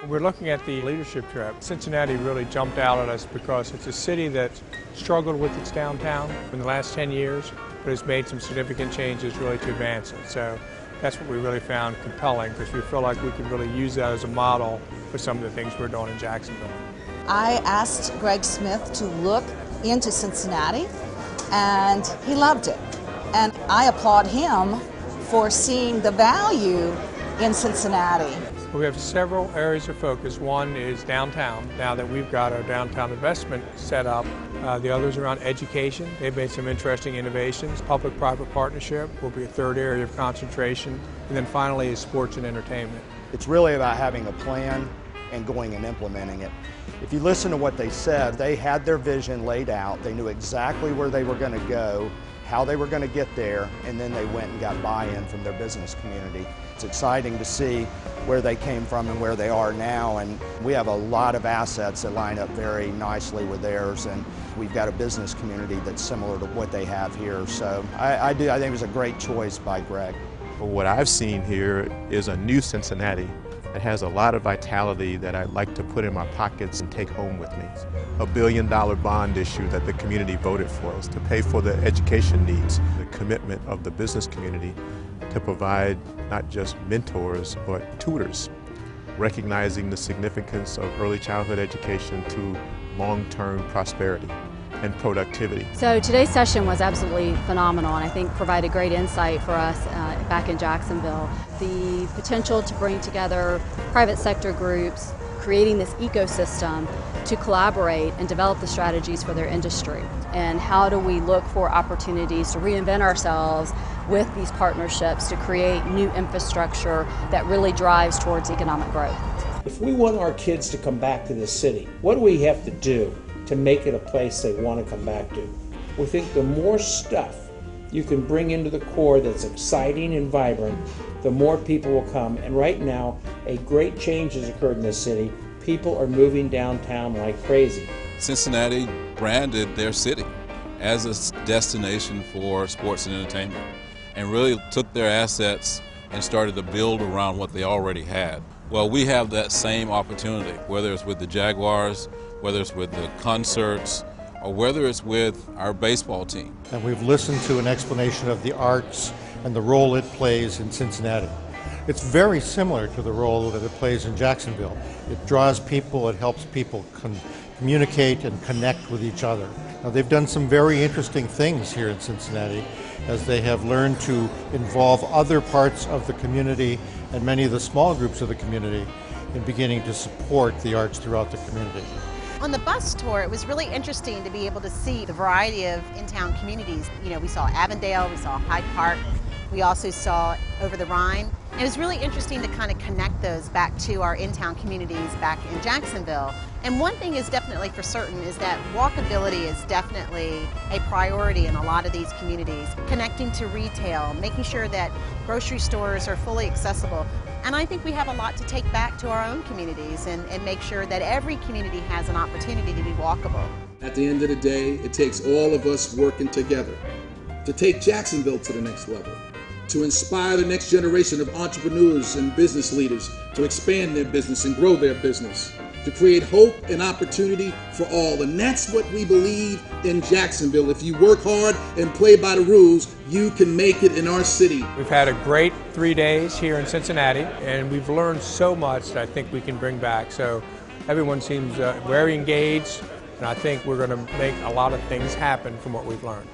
We're looking at the leadership trip. Cincinnati really jumped out at us because it's a city that struggled with its downtown in the last 10 years, but has made some significant changes really to advance it. So that's what we really found compelling, because we feel like we can really use that as a model for some of the things we're doing in Jacksonville. I asked Greg Smith to look into Cincinnati, and he loved it. And I applaud him for seeing the value in Cincinnati. We have several areas of focus. One is downtown, now that we've got our downtown investment set up. The others around education. They've made some interesting innovations. Public-private partnership will be a third area of concentration. And then finally is sports and entertainment. It's really about having a plan and going and implementing it. If you listen to what they said, they had their vision laid out. They knew exactly where they were going to go, how they were going to get there, and then they went and got buy-in from their business community. It's exciting to see where they came from and where they are now, and we have a lot of assets that line up very nicely with theirs, and we've got a business community that's similar to what they have here. So I think it was a great choice by Greg. What I've seen here is a new Cincinnati that has a lot of vitality that I'd like to put in my pockets and take home with me. A $1 billion bond issue that the community voted for us to pay for the education needs, the commitment of the business community to provide not just mentors but tutors, recognizing the significance of early childhood education to long-term prosperity and productivity. So today's session was absolutely phenomenal, and I think provided great insight for us back in Jacksonville. The potential to bring together private sector groups, creating this ecosystem to collaborate and develop the strategies for their industry. And how do we look for opportunities to reinvent ourselves with these partnerships to create new infrastructure that really drives towards economic growth. If we want our kids to come back to this city, what do we have to do to make it a place they want to come back to? We think the more stuff you can bring into the core that's exciting and vibrant, the more people will come. And right now, a great change has occurred in this city. People are moving downtown like crazy. Cincinnati branded their city as a destination for sports and entertainment, and really took their assets and started to build around what they already had. Well, we have that same opportunity, whether it's with the Jaguars, whether it's with the concerts, or whether it's with our baseball team. And we've listened to an explanation of the arts and the role it plays in Cincinnati. It's very similar to the role that it plays in Jacksonville. It draws people, it helps people communicate and connect with each other. Now, they've done some very interesting things here in Cincinnati as they have learned to involve other parts of the community and many of the small groups of the community in beginning to support the arts throughout the community. On the bus tour, it was really interesting to be able to see the variety of in-town communities. You know, we saw Avondale, we saw Hyde Park, we also saw Over the Rhine. And it was really interesting to kind of connect those back to our in-town communities back in Jacksonville. And one thing is definitely for certain is that walkability is definitely a priority in a lot of these communities. Connecting to retail, making sure that grocery stores are fully accessible. And I think we have a lot to take back to our own communities and make sure that every community has an opportunity to be walkable. At the end of the day, it takes all of us working together to take Jacksonville to the next level, to inspire the next generation of entrepreneurs and business leaders to expand their business and grow their business, to create hope and opportunity for all. And that's what we believe in Jacksonville. If you work hard and play by the rules, you can make it in our city. We've had a great 3 days here in Cincinnati, and we've learned so much that I think we can bring back. So everyone seems very engaged, and I think we're going to make a lot of things happen from what we've learned.